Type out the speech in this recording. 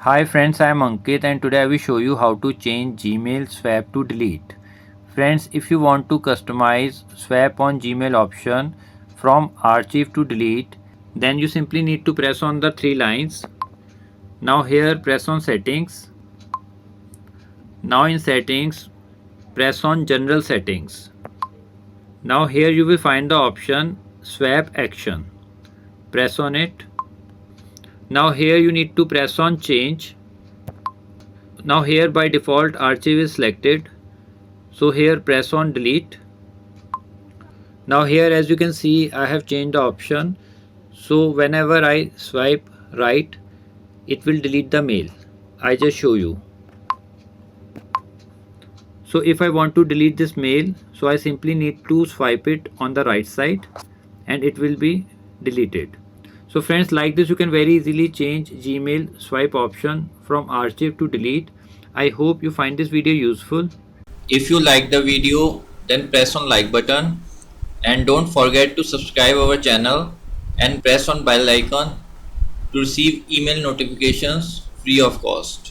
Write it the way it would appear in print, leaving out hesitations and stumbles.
Hi friends, I am Ankit and today I will show you how to change Gmail swap to delete. Friends, if you want to customize swap on Gmail option from archive to delete, then you simply need to press on the three lines. Now here press on settings. Now in settings, press on general settings. Now here you will find the option swap action. Press on it. Now here you need to press on change. Now here by default archive is selected. So here press on delete. Now here as you can see I have changed the option. So whenever I swipe right, it will delete the mail. I just show you. So if I want to delete this mail, so I simply need to swipe it on the right side and it will be deleted. So friends, like this you can very easily change Gmail swipe option from archive to delete. I hope you find this video useful. If you like the video, then press on like button and don't forget to subscribe our channel and press on bell icon to receive email notifications free of cost.